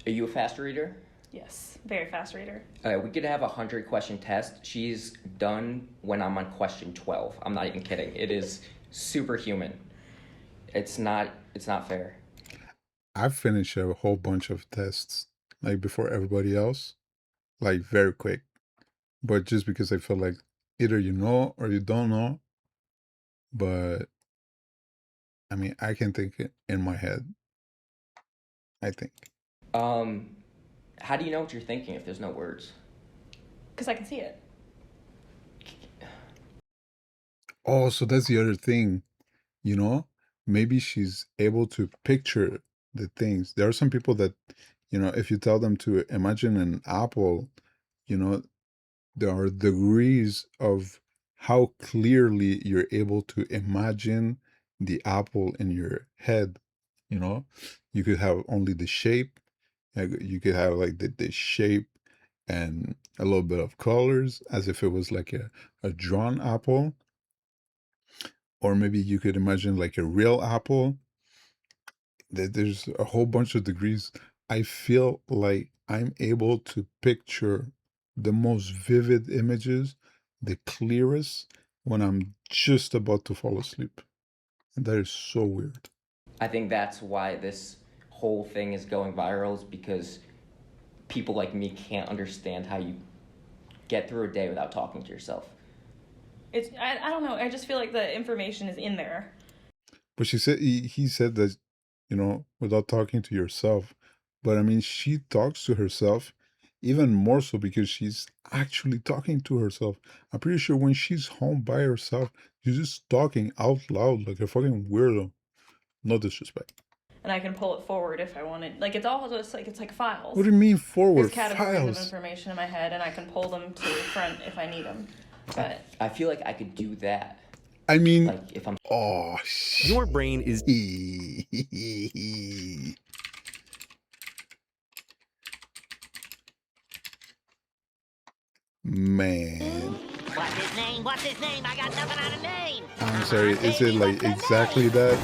Are you a fast reader? Yes, very fast reader. We could have a 100-question test. She's done when I'm on question 12. I'm not even kidding. It is superhuman. It's not fair. I've finished a whole bunch of tests, like before everybody else, like very quick. But just because I feel like either you know or you don't know. But I mean, I can think it in my head, I think. How do you know what you're thinking if there's no words? Because I can see it. Oh, so that's the other thing, you know? Maybe she's able to picture the things. There are some people that, you know, if you tell them to imagine an apple, you know, there are degrees of how clearly you're able to imagine the apple in your head, you know? You could have only the shape, you could have like the shape and a little bit of colors as if it was like a drawn apple. Or maybe you could imagine like a real apple. There's a whole bunch of degrees. I feel like I'm able to picture the most vivid images, the clearest, when I'm just about to fall asleep. And that is so weird. I think that's why this whole thing is going viral, is because people like me can't understand how you get through a day without talking to yourself. I don't know. I just feel like the information is in there. But she said he said that, you know, without talking to yourself. But I mean, she talks to herself even more so because she's actually talking to herself. I'm pretty sure when she's home by herself, she's just talking out loud like a fucking weirdo. No disrespect. And I can pull it forward if I wanted. Like, it's all just like, it's like files. What do you mean forward? There's categories Files? of information in my head, and I can pull them to the front if I need them. But I feel like I could do that. I mean, like if I'm. Oh, shit. Your brain is. Man. What's his name? What's his name? I got nothing on a name. I'm sorry, is it like exactly that?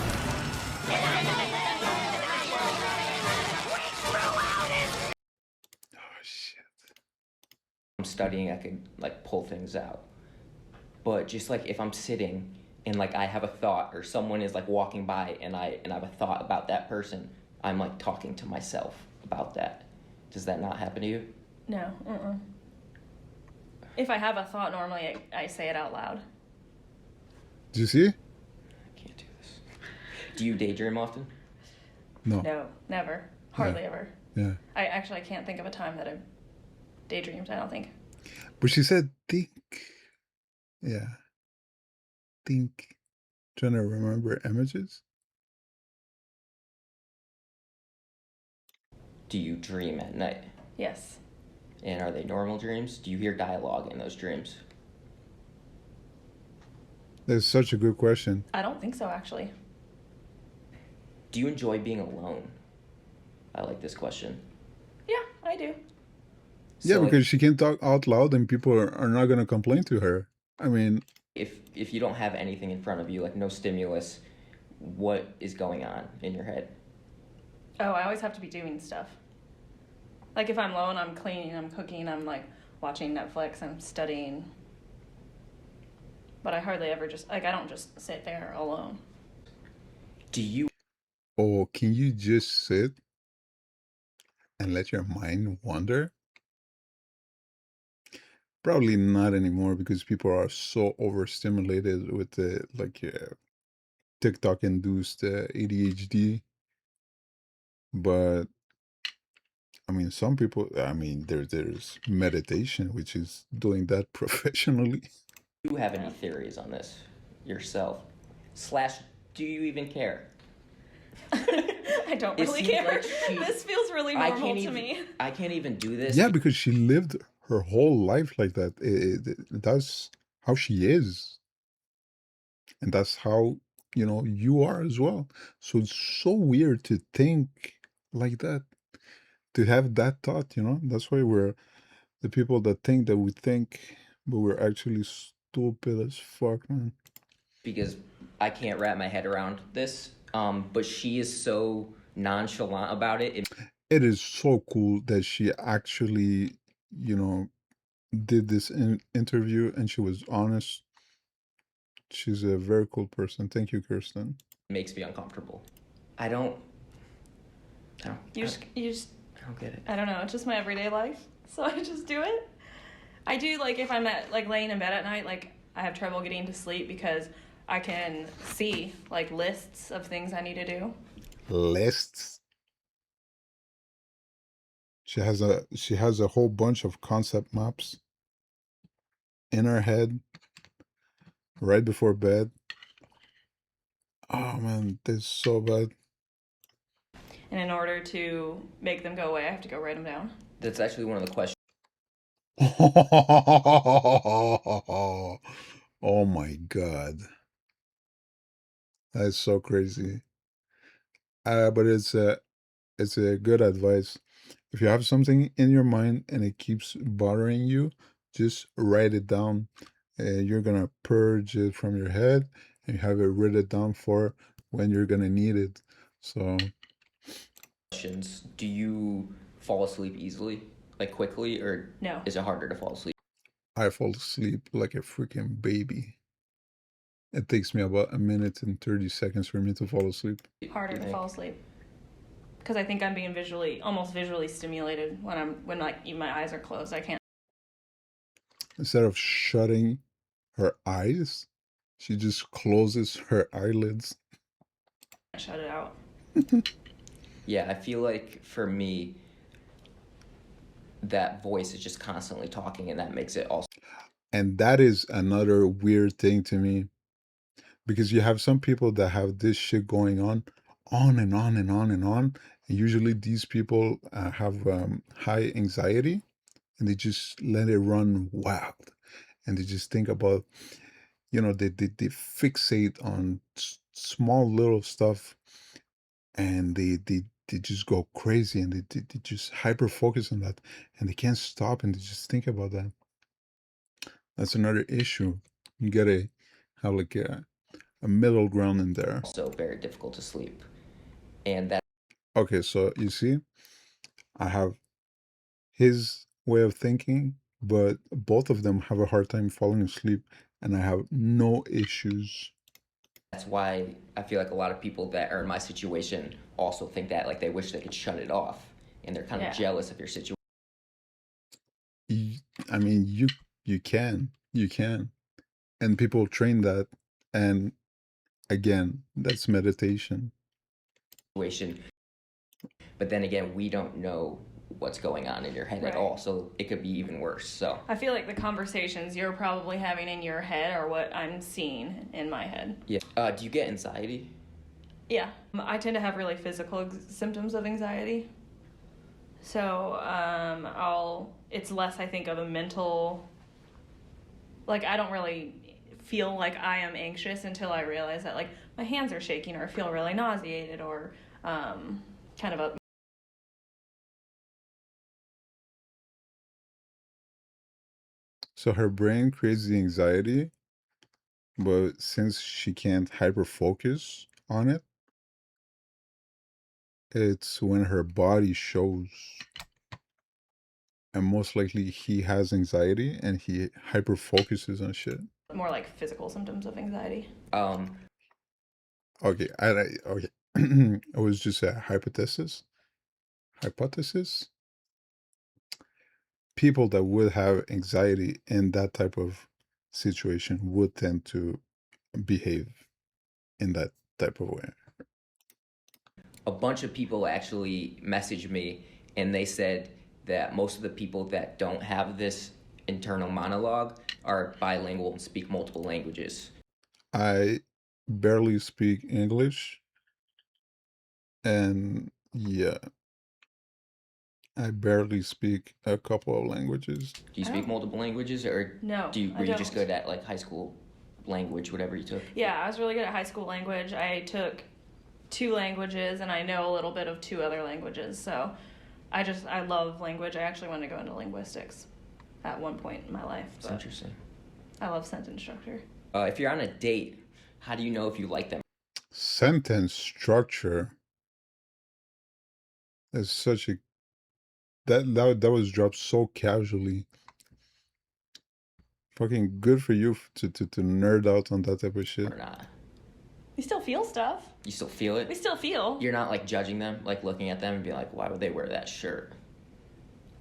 I'm studying, I could like pull things out. But just like if I'm sitting and like I have a thought, or someone is like walking by and I have a thought about that person, I'm like talking to myself about that. Does that not happen to you? no, If I have a thought, normally I say it out loud. Do you see? Do you daydream often? No. No, never. Hardly ever. Yeah. I can't think of a time that I've daydreamed, I don't think. But she said think. Yeah. Think. Trying to remember images. Do you dream at night? Yes. And are they normal dreams? Do you hear dialogue in those dreams? That's such a good question. I don't think so, actually. Do you enjoy being alone? I like this question. Yeah, I do. Yeah, So, because she can talk out loud and people are not going to complain to her. I mean, if you don't have anything in front of you, like no stimulus, what is going on in your head? Oh, I always have to be doing stuff. Like if I'm alone, I'm cleaning, I'm cooking, I'm like watching Netflix, I'm studying. But I hardly ever I don't just sit there alone. Do you? Oh, can you just sit and let your mind wander? Probably not anymore because people are so overstimulated with the TikTok induced ADHD. But I mean, some people. I mean, there's meditation, which is doing that professionally. Do you have any theories on this yourself? / do you even care? I don't really care. Like this feels really normal to me. I can't even do this. Yeah, because she lived her whole life like that. That's how she is. And that's how, you know, you are as well. So it's so weird to think like that, to have that thought, you know? That's why we're the people that think that we think, but we're actually stupid as fuck, man. Because I can't wrap my head around this. But she is so nonchalant about it. It is so cool that she actually, you know, did this interview and she was honest. She's a very cool person. Thank you, Kirsten. Makes me uncomfortable. I don't You just I don't get it. I don't know, it's just my everyday life. So I just do it. I do, like, if I'm laying in bed at night, like, I have trouble getting to sleep because I can see, like, lists of things I need to do. Lists? She has a whole bunch of concept maps in her head right before bed. Oh man, this is so bad. And in order to make them go away, I have to go write them down. That's actually one of the questions. Oh my god. That's so crazy. But it's a good advice. If you have something in your mind and it keeps bothering you, just write it down. You're gonna purge it from your head and have it written down for when you're gonna need it. So Do you fall asleep easily? like quickly, or No. is it harder to fall asleep? I fall asleep like a freaking baby. It takes me about 1 minute and 30 seconds for me to fall asleep. Harder to fall asleep. Because I think I'm being almost visually stimulated when like even my eyes are closed. I can't. Instead of shutting her eyes, she just closes her eyelids. Shut it out. Yeah, I feel like for me, that voice is just constantly talking, and that makes it also. And that is another weird thing to me, because you have some people that have this shit going on and on and on and on. And usually these people have high anxiety, and they just let it run wild, and they just think about, they fixate on small little stuff, and they just go crazy, and they just hyper focus on that, and they can't stop, and they just think about that. That's another issue. You gotta have like a middle ground in there. Also very difficult to sleep, and that. Okay, so you see, I have his way of thinking, but both of them have a hard time falling asleep, and I have no issues. That's why I feel like a lot of people that are in my situation also think that, like, they wish they could shut it off, and they're kind of jealous of your situation. I mean, you can, and people train that, and again, that's meditation. But then again, we don't know what's going on in your head at all, so it could be even worse. So I feel like the conversations you're probably having in your head are what I'm seeing in my head. yeah. Do you get anxiety? Yeah, I tend to have really physical symptoms of anxiety. So it's less, I think, of a mental. Like, I don't really feel like I am anxious until I realize that, like, my hands are shaking, or I feel really nauseated, or kind of a. So her brain creates the anxiety, but since she can't hyper focus on it, it's when her body shows. And most likely he has anxiety and he hyper focuses on shit. More like physical symptoms of anxiety. Okay, okay. It was just a hypothesis. People that would have anxiety in that type of situation would tend to behave in that type of way. A bunch of people actually messaged me, and they said that most of the people that don't have this internal monologue are bilingual and speak multiple languages. I barely speak English, and yeah, I barely speak a couple of languages. Do you speak multiple languages, or No, were you just good at, like, high school language, whatever you took? Yeah, I was really good at high school language. I took 2 languages, and I know a little bit of 2 other languages. So I love language. I actually wanted to go into linguistics at one point in my life. That's interesting. I love sentence structure. If you're on a date, how do you know if you like them? Sentence structure is such a that was dropped so casually. Fucking good for you to nerd out on that type of shit. Or not? We still feel stuff. You still feel it? We still feel. You're not, like, judging them, like, looking at them and be like, why would they wear that shirt?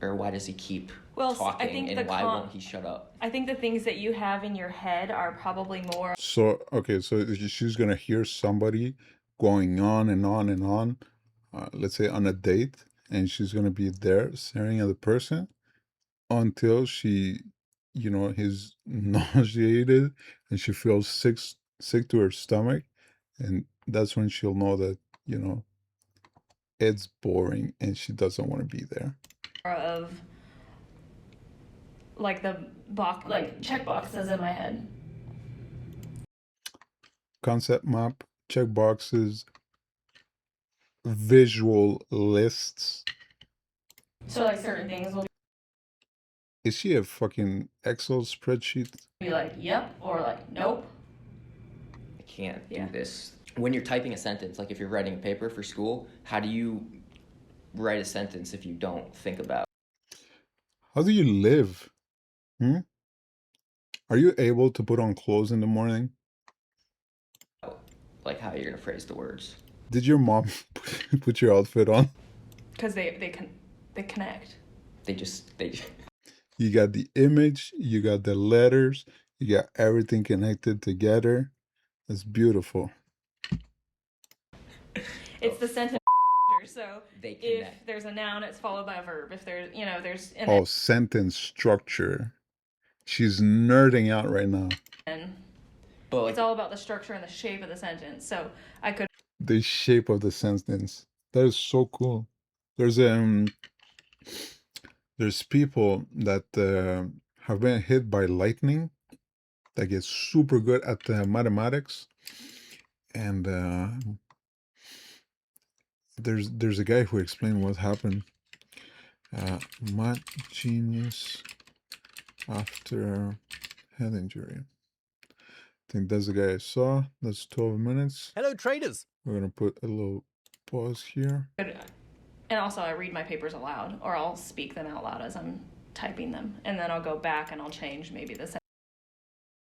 Or why does he keep talking, I think and why won't he shut up? I think the things that you have in your head are probably more. So okay, so she's gonna hear somebody going on and on and on, let's say on a date, and she's gonna be there staring at the person until she, is nauseated and she feels sick to her stomach, and that's when she'll know that it's boring and she doesn't want to be there. Of like the box, like check boxes in my head. Concept map, check boxes, visual lists. So like certain things will Is she a fucking Excel spreadsheet? be like yep or like nope. I can't do this. When you're typing a sentence, like if you're writing a paper for school, how do you write a sentence if you don't think about? How do you live? Hmm? Are you able to put on clothes in the morning? Like how you're gonna phrase the words. Did your mom put your outfit on? Because they connect. They You got the image, you got the letters, you got everything connected together. That's beautiful. It's the sentence. So They if connect. there's a noun, it's followed by a verb. If there's, there's Oh, sentence structure. She's nerding out right now. But it's all about the structure and the shape of the sentence. So I could. The shape of the sentence. That is so cool. There's people that have been hit by lightning that get super good at mathematics, and there's a guy who explained what happened. Math genius after head injury. I think that's the guy I saw. That's 12 minutes. Hello, traders. We're gonna put a little pause here. And also, I read my papers aloud, or I'll speak them out loud as I'm typing them, and then I'll go back and I'll change maybe the sentence.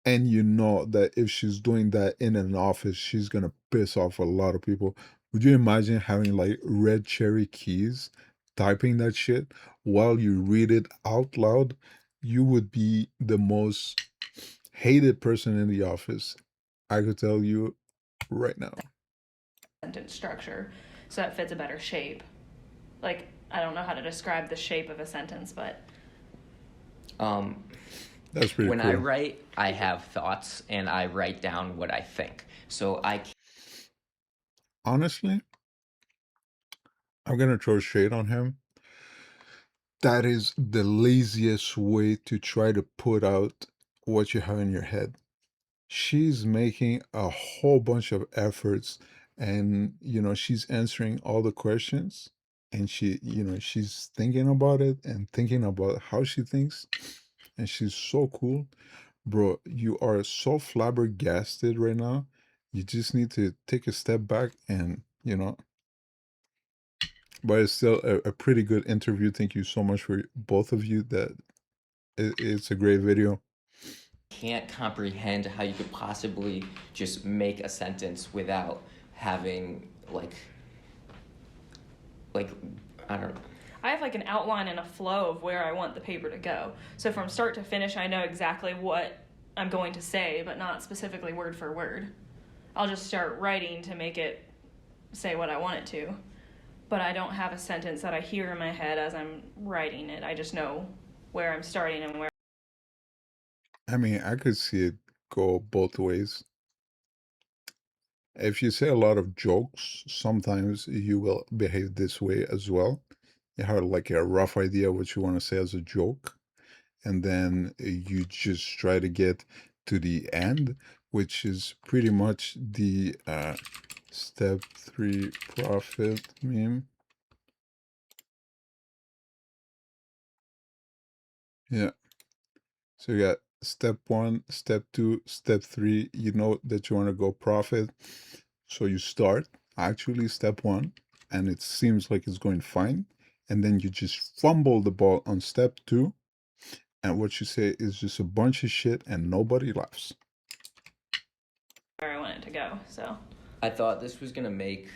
And you know that if she's doing that in an office, she's gonna piss off a lot of people. Would you imagine having like red cherry keys, typing that shit while you read it out loud? You would be the most hated person in the office. I could tell you right now. Sentence structure, so that fits a better shape. Like, I don't know how to describe the shape of a sentence, but that's pretty when cool. I write, I have thoughts and I write down what I think. So honestly, I'm gonna throw shade on him. That is the laziest way to try to put out what you have in your head. She's making a whole bunch of efforts, and she's answering all the questions, and she's thinking about it and thinking about how she thinks, and she's so cool. Bro, you are so flabbergasted right now. You just need to take a step back and but it's still a pretty good interview. Thank you so much for both of you. It's a great video. Can't comprehend how you could possibly just make a sentence without having like I don't know. I have like an outline and a flow of where I want the paper to go. So from start to finish, I know exactly what I'm going to say, but not specifically word for word. I'll just start writing to make it say what I want it to. But I don't have a sentence that I hear in my head as I'm writing it. I just know where I'm starting and where. I mean, I could see it go both ways. If you say a lot of jokes, sometimes you will behave this way as well. You have like a rough idea what you want to say as a joke, and then you just try to get to the end, which is pretty much the step 3 profit meme. Yeah. So you got step 1, step 2, step 3. You know that you want to go profit. So you start actually step 1, and it seems like it's going fine. And then you just fumble the ball on step 2. And what you say is just a bunch of shit and nobody laughs. Where I want it to go, so. I thought this was gonna make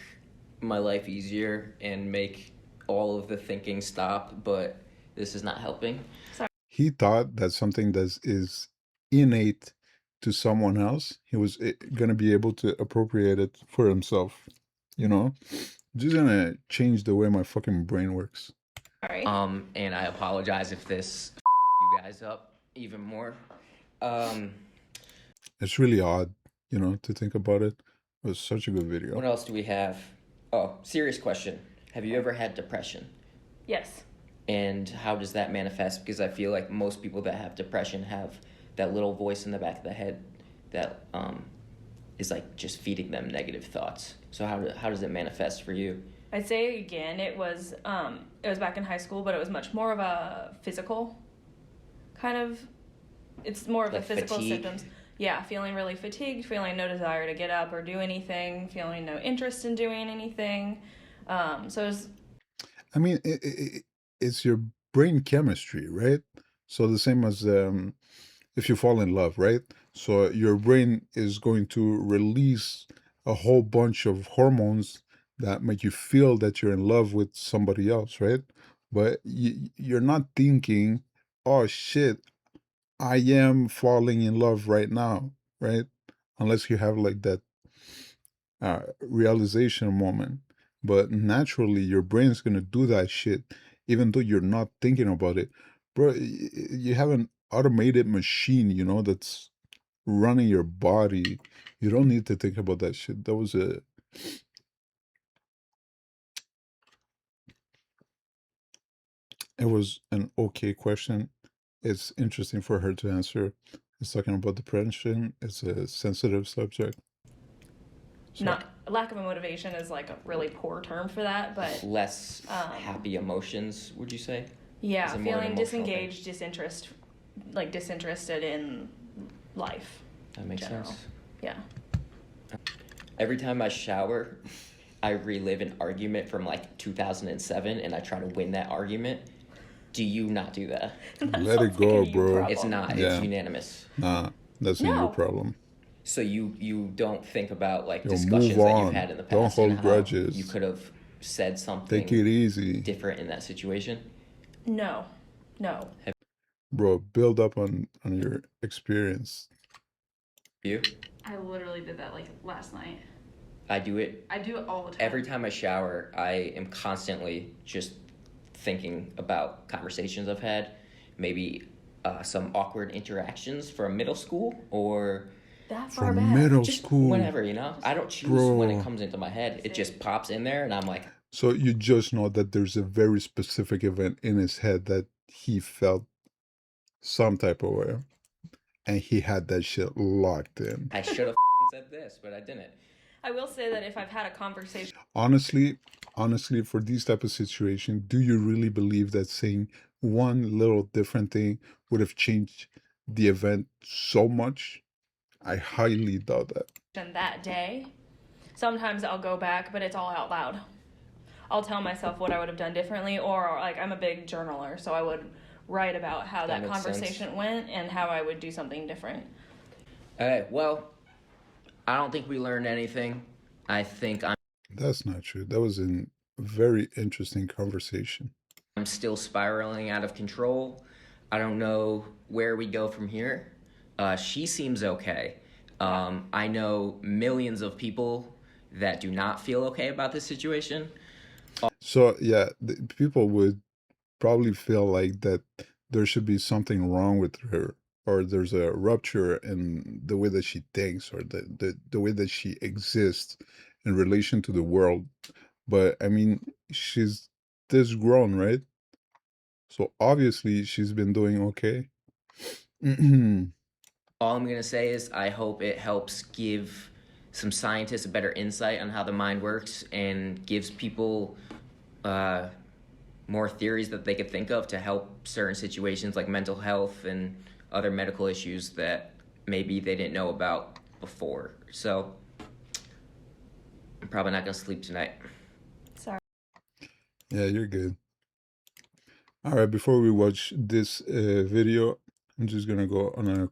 my life easier and make all of the thinking stop, but this is not helping. Sorry. He thought that something that is innate to someone else, he was gonna be able to appropriate it for himself. Just gonna change the way my fucking brain works. Sorry. And I apologize if this you guys up even more. It's really odd, to think about it. It was such a good video. What else do we have? Oh, serious question. Have you ever had depression? Yes. And how does that manifest? Because I feel like most people that have depression have that little voice in the back of the head that is like just feeding them negative thoughts. So how does it manifest for you? I'd say again, it was back in high school, but it was much more of a physical kind of. It's more of like the physical fatigue? symptoms. Yeah, feeling really fatigued, feeling no desire to get up or do anything, feeling no interest in doing anything. So it was. I mean, it's your brain chemistry, right? So the same as if you fall in love, right? So your brain is going to release a whole bunch of hormones that make you feel that you're in love with somebody else, right? But you're not thinking, oh shit, I am falling in love right now, right? Unless you have like that realization moment. But naturally, your brain's gonna do that shit, even though you're not thinking about it. Bro, you have an automated machine, you know, that's running your body. You don't need to think about that shit. That was a it was an okay question. It's interesting for her to answer. It's talking about depression. It's a sensitive subject. So, Not lack of a motivation is like a really poor term for that, but Less happy emotions, would you say? yeah, Is it more an feeling emotional thing? disengaged, disinterested in life. That makes general. sense. Yeah. Every time I shower, I relive an argument from like 2007 and I try to win that argument. Do you not do that? let it go, bro. It's not. Yeah. It's unanimous. Nah, that's not your problem. So you don't think about like Yo, discussions move that on. you've had in the Don't past and hold how grudges. you could have said something Take it easy. different in that situation? No. Bro, build up on your experience. You? I literally did that like last night. I do it I do it all the time. every time I shower. I am constantly just thinking about conversations I've had, maybe some awkward interactions from middle school or that far From back. middle just school. whenever, you know. I don't choose Bro. when it comes into my head. It just pops in there and I'm like, So you just know that there's a very specific event in his head that he felt some type of way. And he had that shit locked in. I should have said this, but I didn't. I will say that if I've had a conversation Honestly, for these type of situations, do you really believe that saying one little different thing would have changed the event so much? I highly doubt that. that day, sometimes I'll go back, but it's all out loud. I'll tell myself what I would have done differently, or like I'm a big journaler, so I would write about how that makes conversation sense. went and how I would do something different. Okay, well, I don't think we learned anything. I think That's not true. That was a very interesting conversation. I'm still spiraling out of control. I don't know where we go from here. She seems okay. I know millions of people that do not feel okay about this situation. So yeah, people would probably feel like that there should be something wrong with her, or there's a rupture in the way that she thinks, or the way that she exists in relation to the world. But I mean, she's this grown, right? So obviously she's been doing okay. All I'm going to say is I hope it helps give some scientists a better insight on how the mind works and gives people more theories that they could think of to help certain situations like mental health and other medical issues that maybe they didn't know about before. So I'm probably not going to sleep tonight. Sorry. Yeah, you're good. All right, before we watch this video, I'm just gonna go on a